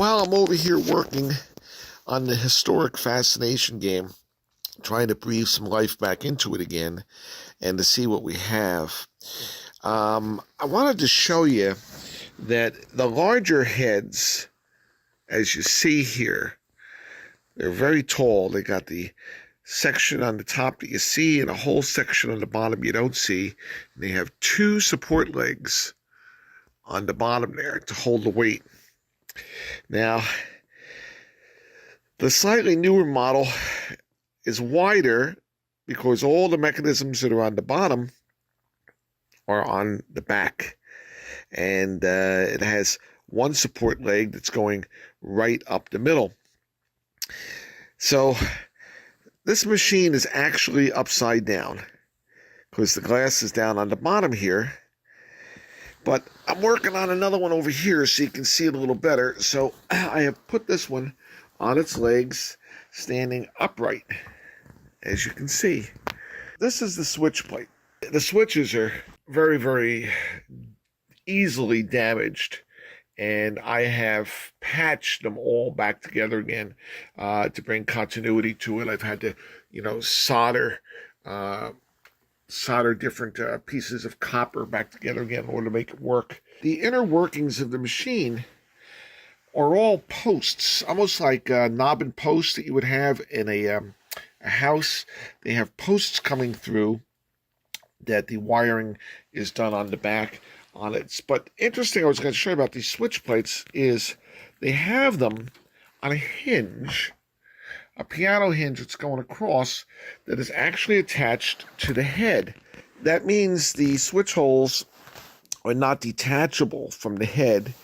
While I'm over here working on the historic Fascination game, trying to breathe some life back into it again and to see what we have, I wanted to show you that the larger heads, as you see here, they're very tall. They got the section on the top that you see and a whole section on the bottom you don't see. And they have two support legs on the bottom there to hold the weight. Now, the slightly newer model is wider because all the mechanisms that are on the bottom are on the back. And it has one support leg that's going right up the middle. So this machine is actually upside down because the glass is down on the bottom here. But I'm working on another one over here so you can see it a little better. So I have put this one on its legs, standing upright, as you can see. This is the switch plate. The switches are very, very easily damaged, and I have patched them all back together again to bring continuity to it. I've had to, solder different pieces of copper back together again in order to make it work. The inner workings of the machine are all posts, almost like knob and posts that you would have in a house. They have posts coming through that the wiring is done on the back on it. But interesting, I was going to show you about these switch plates is they have them on a hinge, a piano hinge that's going across that is actually attached to the head. That means the switch holes are not detachable from the head.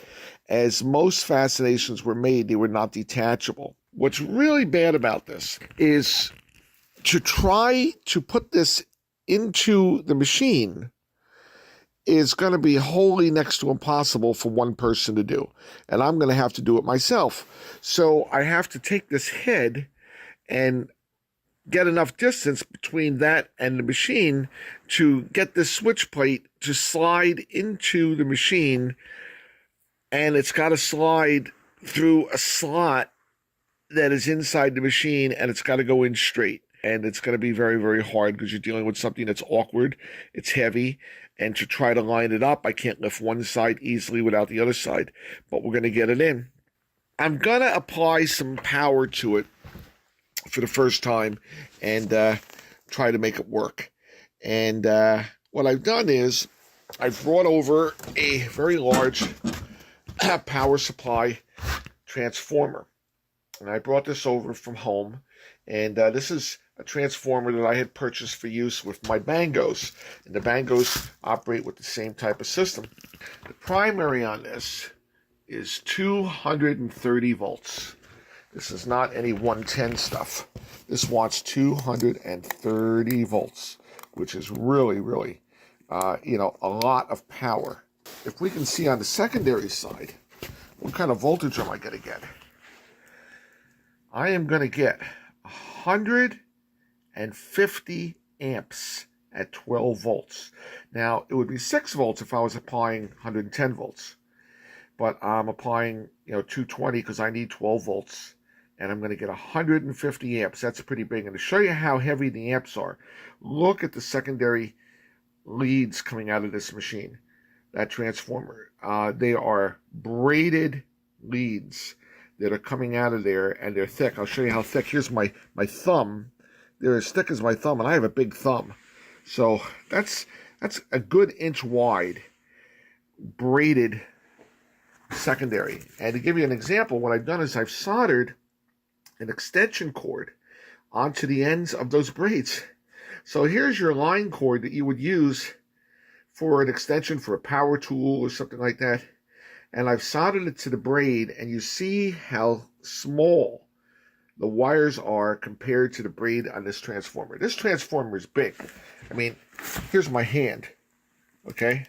As most Fascinations were made, they were not detachable. What's really bad about this is to try to put this into the machine is going to be wholly next to impossible for one person to do. And I'm going to have to do it myself. So I have to take this head and get enough distance between that and the machine to get this switch plate to slide into the machine. And it's got to slide through a slot that is inside the machine, and it's got to go in straight. And it's going to be very, very hard because you're dealing with something that's awkward, it's heavy, and to try to line it up, I can't lift one side easily without the other side, but we're going to get it in. I'm going to apply some power to it for the first time and try to make it work. And what I've done is I've brought over a very large power supply transformer. And I brought this over from home. And this is a transformer that I had purchased for use with my Bangos. And the Bangos operate with the same type of system. The primary on this is 230 volts. This is not any 110 stuff. This wants 230 volts, which is really, really, a lot of power. If we can see on the secondary side, what kind of voltage am I going to get? I am going to get 150 amps at 12 volts. Now, it would be 6 volts if I was applying 110 volts. But I'm applying, 220 because I need 12 volts. And I'm going to get 150 amps. That's pretty big. And to show you how heavy the amps are, look at the secondary leads coming out of this machine, that transformer. They are braided leads that are coming out of there, and they're thick. I'll show you how thick. Here's my thumb. They're as thick as my thumb, and I have a big thumb. So that's a good inch wide, braided secondary. And to give you an example, what I've done is I've soldered an extension cord onto the ends of those braids. So here's your line cord that you would use for an extension for a power tool or something like that. And I've soldered it to the braid, and you see how small the wires are compared to the braid on this transformer. This transformer is big. I mean, here's my hand, okay?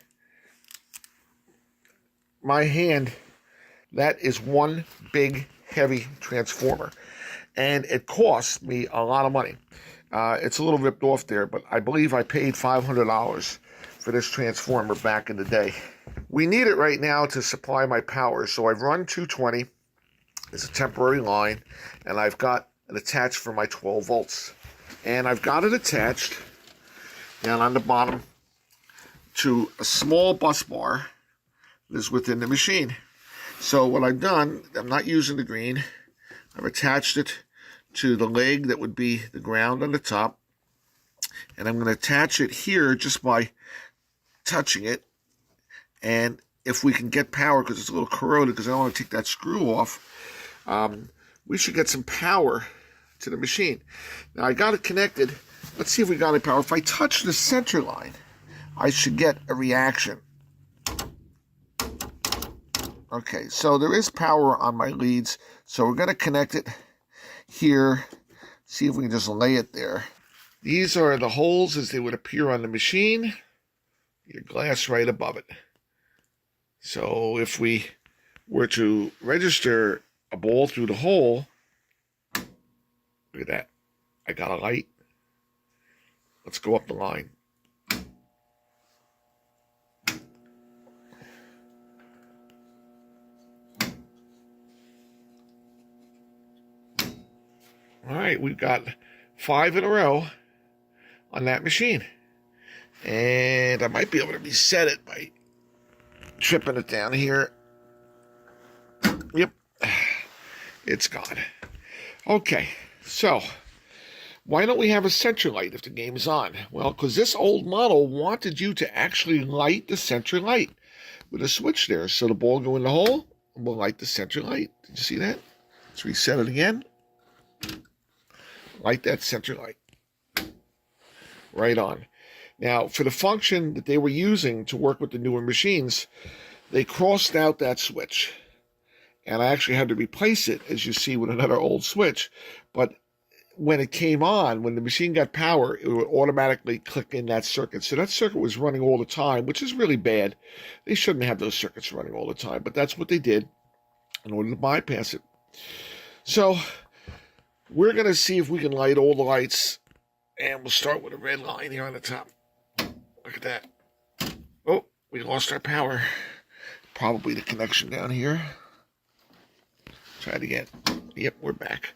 My hand, that is one big, heavy transformer. And it cost me a lot of money. It's a little ripped off there, but I believe I paid $500 for this transformer back in the day. We need it right now to supply my power, so I've run 220 is a temporary line, and I've got it attached for my 12 volts. And I've got it attached down on the bottom to a small bus bar that is within the machine. So what I've done, I'm not using the green. I've attached it to the leg that would be the ground on the top. And I'm going to attach it here just by touching it. And if we can get power, because it's a little corroded, because I don't want to take that screw off, we should get some power to the machine. Now I got it connected. Let's see if we got any power. If I touch the center line, I should get a reaction. Okay, so there is power on my leads. So we're going to connect it here. See if we can just lay it there. These are the holes as they would appear on the machine. Your glass right above it. So if we were to register a ball through the hole, look at that. I got a light. Let's go up the line. All right, we've got 5 in a row on that machine. And I might be able to reset it by tripping it down here. Yep, it's gone. Okay, so why don't we have a center light if the game is on? Well, because this old model wanted you to actually light the center light with a switch there. So the ball go in the hole, and we'll light the center light. Did you see that? Let's reset it again. Light that center light. Right on. Now, for the function that they were using to work with the newer machines, they crossed out that switch. And I actually had to replace it, as you see, with another old switch. But when it came on, when the machine got power, it would automatically click in that circuit. So that circuit was running all the time, which is really bad. They shouldn't have those circuits running all the time, but that's what they did in order to bypass it. So we're going to see if we can light all the lights, and we'll start with a red line here on the top. Look at that. Oh, we lost our power. Probably the connection down here. Try it again. Yep, we're back.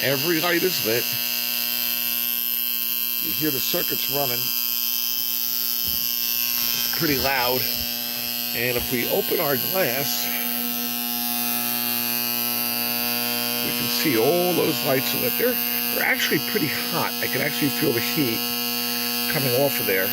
Every light is lit. You hear the circuits running. It's pretty loud. And if we open our glass, we can see all those lights are lit. They're actually pretty hot. I can actually feel the heat coming off of there.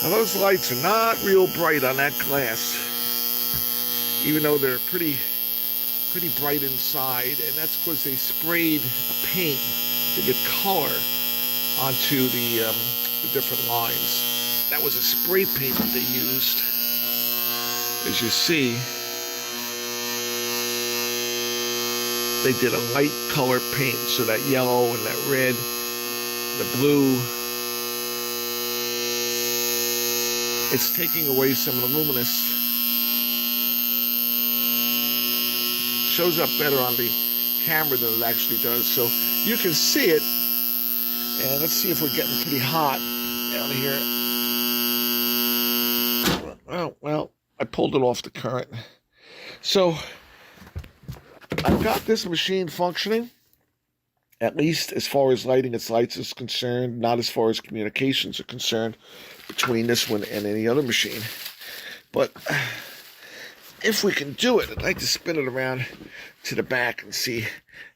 Now those lights are not real bright on that glass, even though they're pretty bright inside, and that's because they sprayed paint to get color onto the different lines. That was a spray paint that they used. As you see, they did a light color paint, so that yellow and that red, the blue, it's taking away some of the luminous. Shows up better on the camera than it actually does. So you can see it. And let's see if we're getting pretty hot down here. Oh, well, I pulled it off the current. So I've got this machine functioning, at least as far as lighting its lights is concerned, not as far as communications are concerned between this one and any other machine. But if we can do it, I'd like to spin it around to the back and see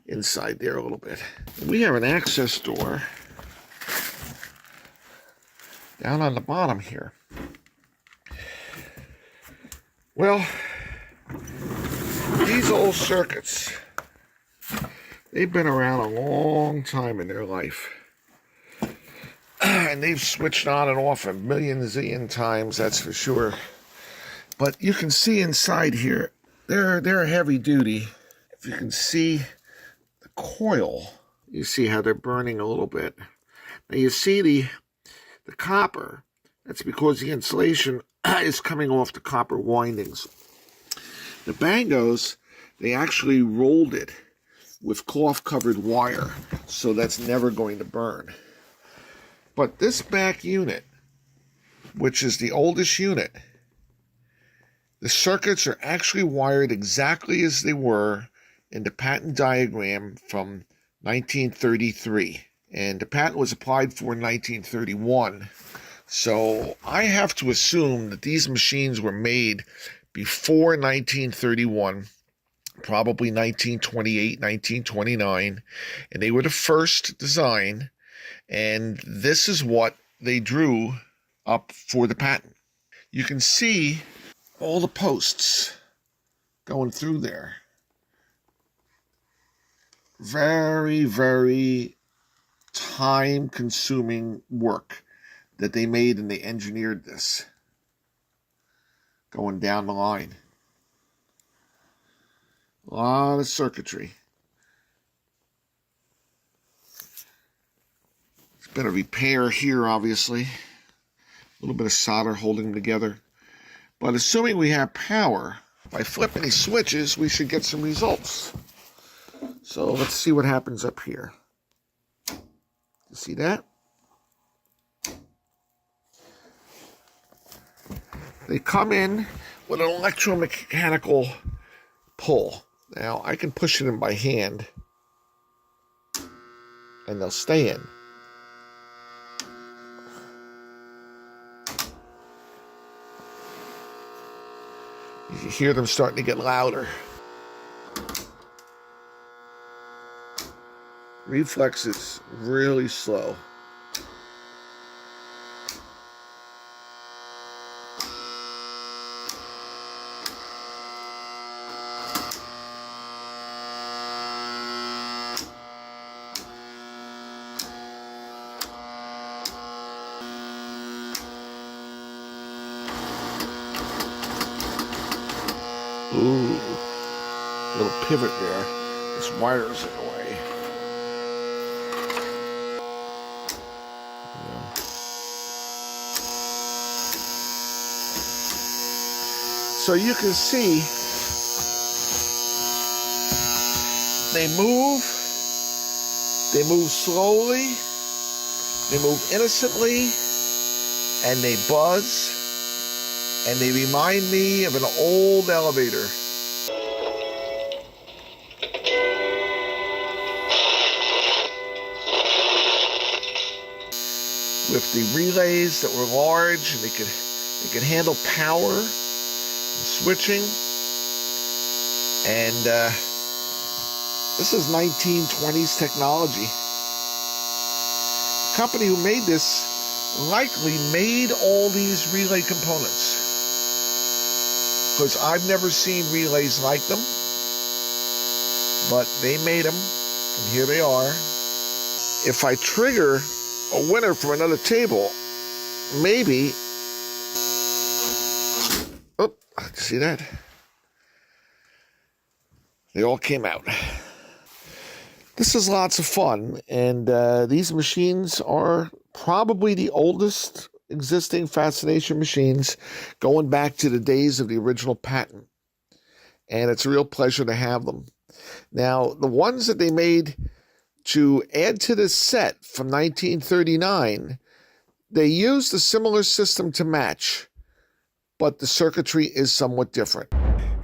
inside there a little bit. We have an access door down on the bottom here. Well, these old circuits, they've been around a long time in their life. And they've switched on and off a million zillion times, that's for sure. But you can see inside here, they're heavy duty. If you can see the coil, you see how they're burning a little bit. Now you see the copper. That's because the insulation is coming off the copper windings. The Bangos, they actually rolled it with cloth-covered wire, so that's never going to burn. But this back unit, which is the oldest unit, the circuits are actually wired exactly as they were in the patent diagram from 1933. And the patent was applied for in 1931. So I have to assume that these machines were made before 1931, probably 1928, 1929, and they were the first design, and this is what they drew up for the patent. You can see all the posts going through there. Very, very time-consuming work that they made, and they engineered this going down the line. A lot of circuitry. There's been a repair here, obviously. A little bit of solder holding them together. But assuming we have power, by flipping these switches, we should get some results. So let's see what happens up here. You see that? They come in with an electromechanical pull. Now, I can push it in by hand, and they'll stay in. You can hear them starting to get louder. Reflex is really slow. Ooh, little pivot there. This wire's in the way. Yeah. So you can see they move slowly, they move innocently, and they buzz. And they remind me of an old elevator. With the relays that were large, and they could handle power and switching. And this is 1920s technology. The company who made this likely made all these relay components, because I've never seen relays like them, but they made them, and here they are. If I trigger a winner from another table, maybe, oh, see that? They all came out. This is lots of fun, and these machines are probably the oldest existing Fascination machines, going back to the days of the original patent. And it's a real pleasure to have them. Now, the ones that they made to add to this set from 1939, they used a similar system to match, but the circuitry is somewhat different.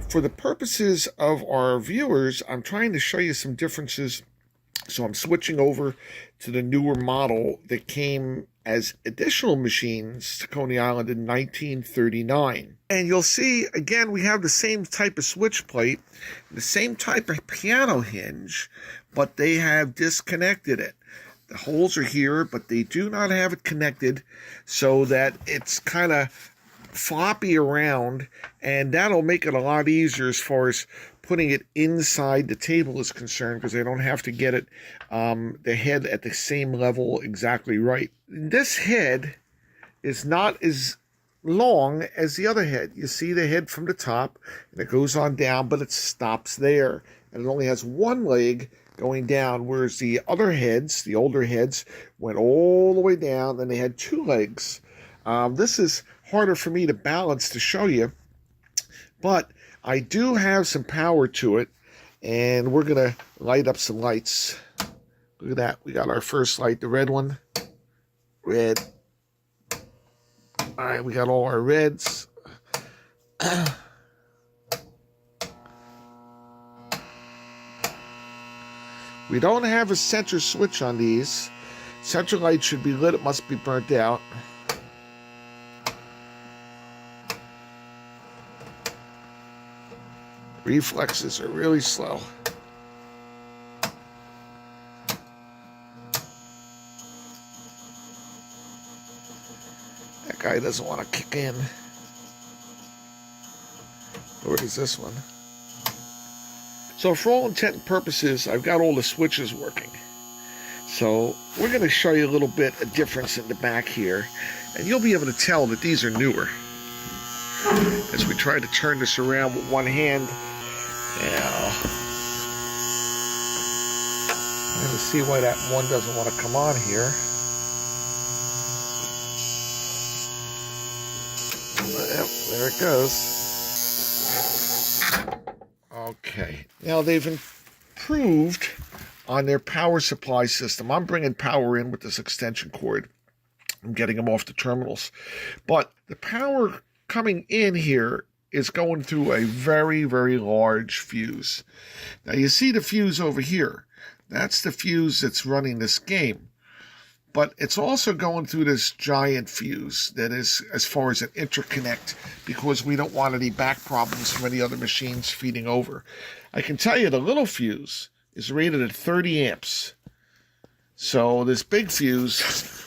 For the purposes of our viewers, I'm trying to show you some differences. So I'm switching over to the newer model that came as additional machines to Coney Island in 1939. And you'll see, again, we have the same type of switch plate, the same type of piano hinge, but they have disconnected it. The holes are here, but they do not have it connected so that it's kind of floppy around, and that'll make it a lot easier as far as putting it inside the table is concerned, because they don't have to get it the head at the same level exactly right. This head is not as long as the other head. You see the head from the top, and it goes on down, but it stops there, and it only has one leg going down, whereas the other heads, the older heads, went all the way down, and they had two legs. This is harder for me to balance to show you, but I do have some power to it, and we're going to light up some lights. Look at that. We got our first light, the red one. Red. All right, we got all our reds. We don't have a center switch on these. Center light should be lit. It must be burnt out. Reflexes are really slow. That guy doesn't want to kick in. Where is this one? So for all intent and purposes, I've got all the switches working. So we're going to show you a little bit of difference in the back here, and you'll be able to tell that these are newer. As we try to turn this around with one hand. Now, let's see why that one doesn't want to come on here. Yep, there it goes. Okay, now they've improved on their power supply system. I'm bringing power in with this extension cord. I'm getting them off the terminals. But the power coming in here is going through a very, very large fuse. Now you see the fuse over here. That's the fuse that's running this game. But it's also going through this giant fuse that is as far as an interconnect, because we don't want any back problems from any other machines feeding over. I can tell you the little fuse is rated at 30 amps. So this big fuse,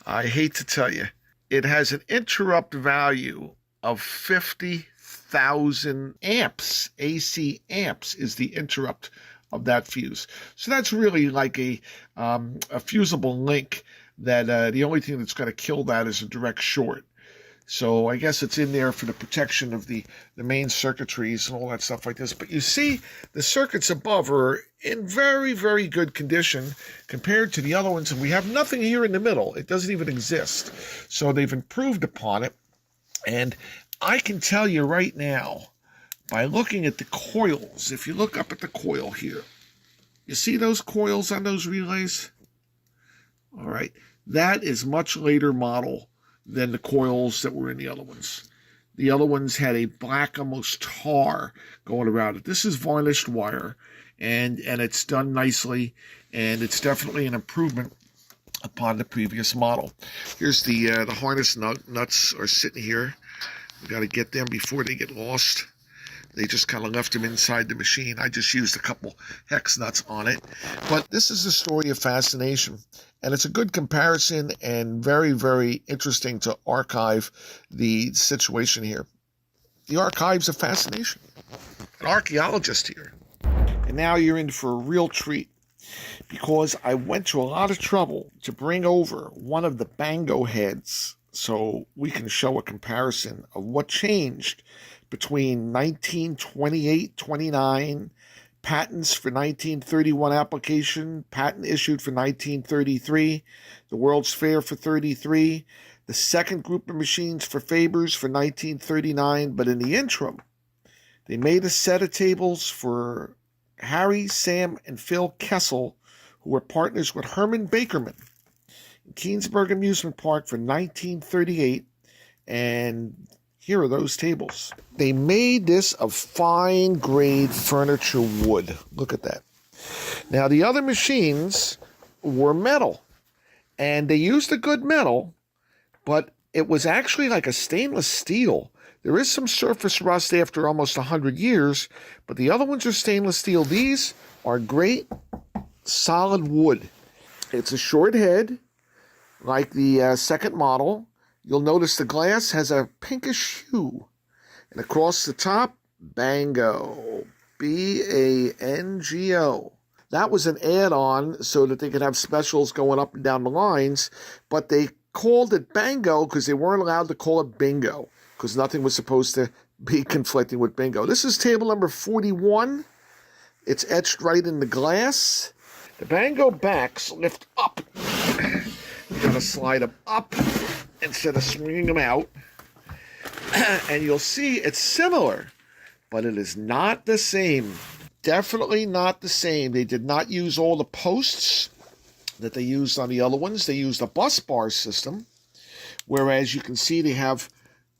I hate to tell you, it has an interrupt value of 50,000 amps. AC amps is the interrupt of that fuse. So that's really like a fusible link that the only thing that's going to kill that is a direct short. So I guess it's in there for the protection of the main circuitries and all that stuff like this. But you see the circuits above are in very, very good condition compared to the other ones. And we have nothing here in the middle. It doesn't even exist. So they've improved upon it. And I can tell you right now, by looking at the coils, if you look up at the coil here, you see those coils on those relays? All right, that is much later model than the coils that were in the other ones. The other ones had a black, almost tar going around it. This is varnished wire, and it's done nicely, and it's definitely an improvement upon the previous model. Here's the harness nuts are sitting here. We got to get them before they get lost. They just kind of left them inside the machine. I just used a couple hex nuts on it. But this is the story of Fascination. And it's a good comparison and very, very interesting to archive the situation here. The archives of Fascination. An archaeologist here. And now you're in for a real treat, because I went to a lot of trouble to bring over one of the Bango heads so we can show a comparison of what changed between 1928-29, patents for 1931 application, patent issued for 1933, the World's Fair for 33, the second group of machines for Faber's for 1939, but in the interim, they made a set of tables for Harry, Sam, and Phil Kessel, who were partners with Herman Bakerman in Keensburg Amusement Park for 1938, and here are those tables. They made this of fine grade furniture wood. Look at that. Now, the other machines were metal, and they used a good metal, but it was actually like a stainless steel. There is some surface rust after almost 100 years, but the other ones are stainless steel. These are great solid wood. It's a short head, like the second model. you'll notice the glass has a pinkish hue. And across the top, Bango. Bango. That was an add-on so that they could have specials going up and down the lines, but they called it Bango because they weren't allowed to call it Bingo, because nothing was supposed to be conflicting with Bingo. This is table number 41. It's etched right in the glass. The Bango backs lift up. You gotta slide them up instead of swinging them out. And you'll see it's similar, but it is not the same. Definitely not the same. They did not use all the posts that they used on the other ones. They used a bus bar system, whereas you can see they have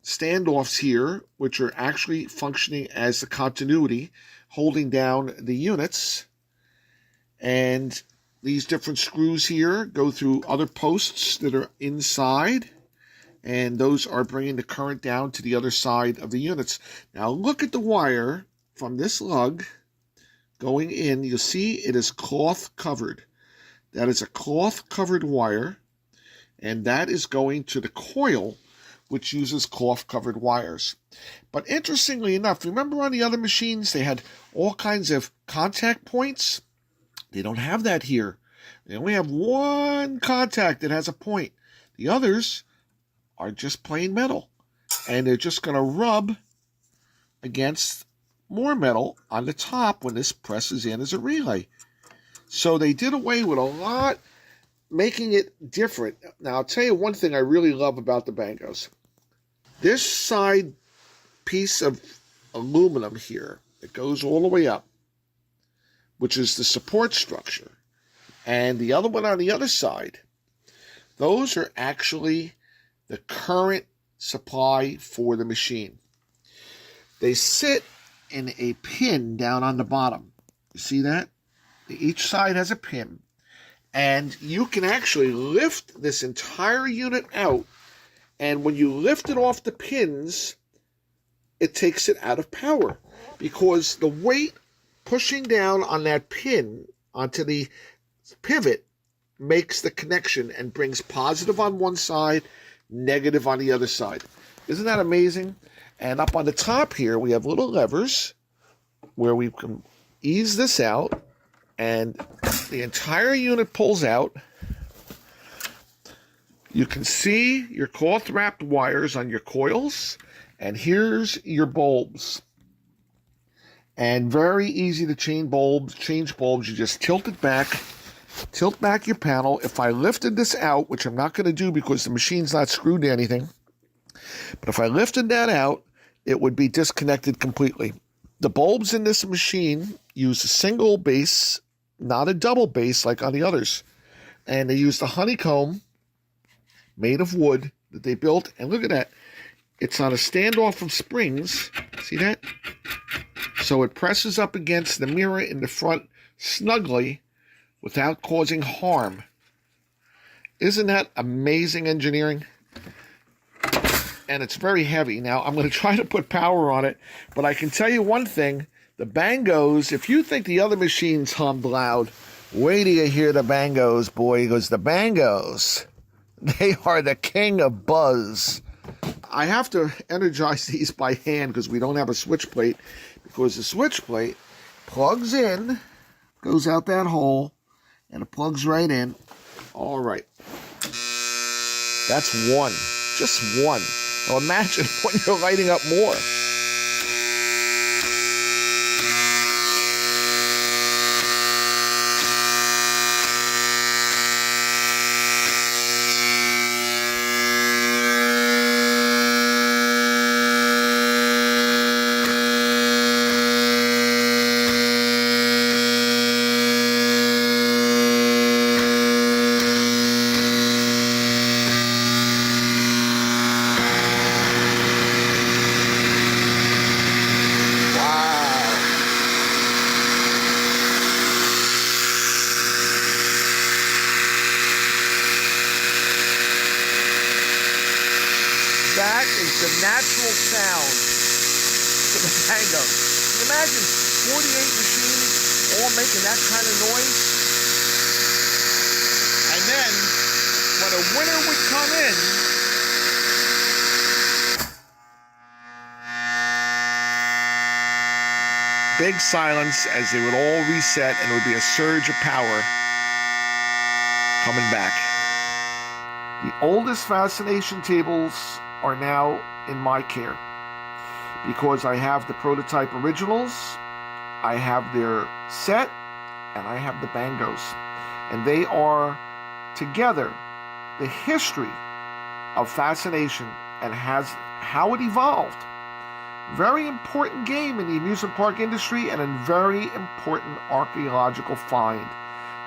standoffs here, which are actually functioning as the continuity, holding down the units. And these different screws here go through other posts that are inside, and those are bringing the current down to the other side of the units. Now look at the wire from this lug going in. You'll see it is cloth covered. That is a cloth covered wire, and that is going to the coil, which uses cloth covered wires. But interestingly enough, remember on the other machines they had all kinds of contact points? They don't have that here. They only have one contact that has a point. The others are just plain metal, and they're just going to rub against more metal on the top when this presses in as a relay. So they did away with a lot, making it different. Now, I'll tell you one thing I really love about the Bangos. This side piece of aluminum here that goes all the way up, which is the support structure, and the other one on the other side, those are actually the current supply for the machine. They sit in a pin down on the bottom. You see that? Each side has a pin. And you can actually lift this entire unit out, and when you lift it off the pins, it takes it out of power, because the weight pushing down on that pin onto the pivot makes the connection and brings positive on one side, negative on the other side. Isn't that amazing? And up on the top here, we have little levers where we can ease this out, and the entire unit pulls out. You can see your cloth-wrapped wires on your coils, and here's your bulbs. And very easy to change bulbs. You just tilt it back. Tilt back your panel. If I lifted this out, which I'm not going to do because the machine's not screwed to anything, but if I lifted that out, it would be disconnected completely. The bulbs in this machine use a single base, not a double base like on the others. And they use the honeycomb made of wood that they built. And look at that. It's on a standoff from springs. See that? So it presses up against the mirror in the front snugly without causing harm. Isn't that amazing engineering? And it's very heavy. Now, I'm going to try to put power on it, but I can tell you one thing. The Bangos, if you think the other machines hummed loud, wait till you hear the Bangos, boy, because the Bangos, they are the king of buzz. I have to energize these by hand because we don't have a switch plate, because the switch plate plugs in, goes out that hole, and it plugs right in. All right. That's one. Just one. Now imagine when you're lighting up more. That is the natural sound to the Bango. Can you imagine 48 machines all making that kind of noise? And then, when a winter would come in, big silence as they would all reset, and it would be a surge of power coming back. The oldest Fascination tables are now in my care because I have the prototype originals, I have their set, and I have the Bangos. And they are together the history of Fascination and how it evolved. Very important game in the amusement park industry and a very important archaeological find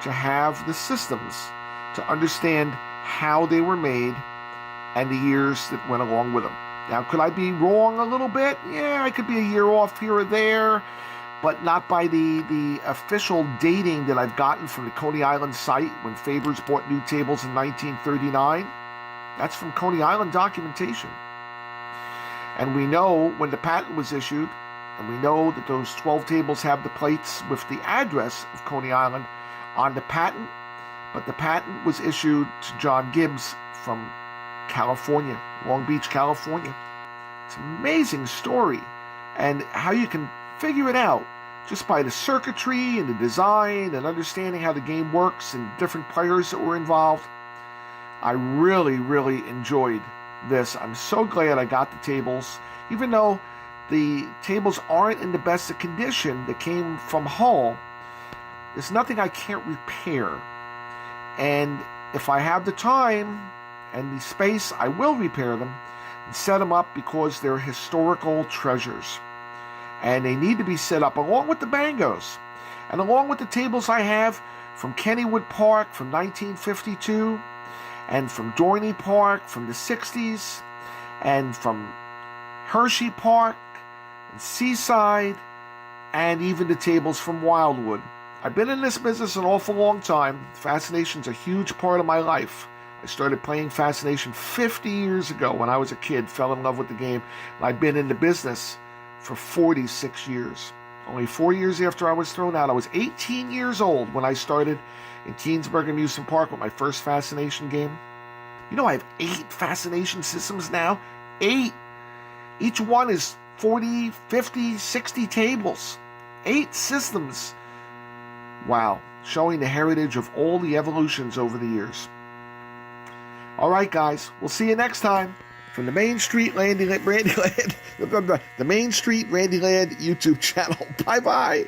to have the systems to understand how they were made and the years that went along with them. Now, could I be wrong a little bit? Yeah, I could be a year off here or there, but not by the official dating that I've gotten from the Coney Island site when Faber's bought new tables in 1939. That's from Coney Island documentation. And we know when the patent was issued, and we know that those 12 tables have the plates with the address of Coney Island on the patent, but the patent was issued to John Gibbs from California, Long Beach, California. It's an amazing story, and how you can figure it out just by the circuitry and the design and understanding how the game works and different players that were involved. I really, really enjoyed this. I'm so glad I got the tables, even though the tables aren't in the best of condition that came from Hull. There's nothing I can't repair, and if I have the time and the space, I will repair them and set them up because they're historical treasures, and they need to be set up along with the Bangos and along with the tables I have from Kennywood Park from 1952 and from Dorney Park from the 60s, and from Hershey Park and Seaside, and even the tables from Wildwood. I've been in this business an awful long time. Fascination's a huge part of my life. I started playing Fascination 50 years ago when I was a kid, fell in love with the game, and I've been in the business for 46 years. Only 4 years after I was thrown out, I was 18 years old when I started in Keensburg Amusement Park with my first Fascination game. You know, I have 8 Fascination systems now. 8. Each one is 40, 50, 60 tables. 8 systems. Wow. Showing the heritage of all the evolutions over the years. All right, guys. We'll see you next time from the Main Street Randyland, the Main Street Randyland YouTube channel. Bye-bye.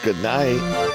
Good night.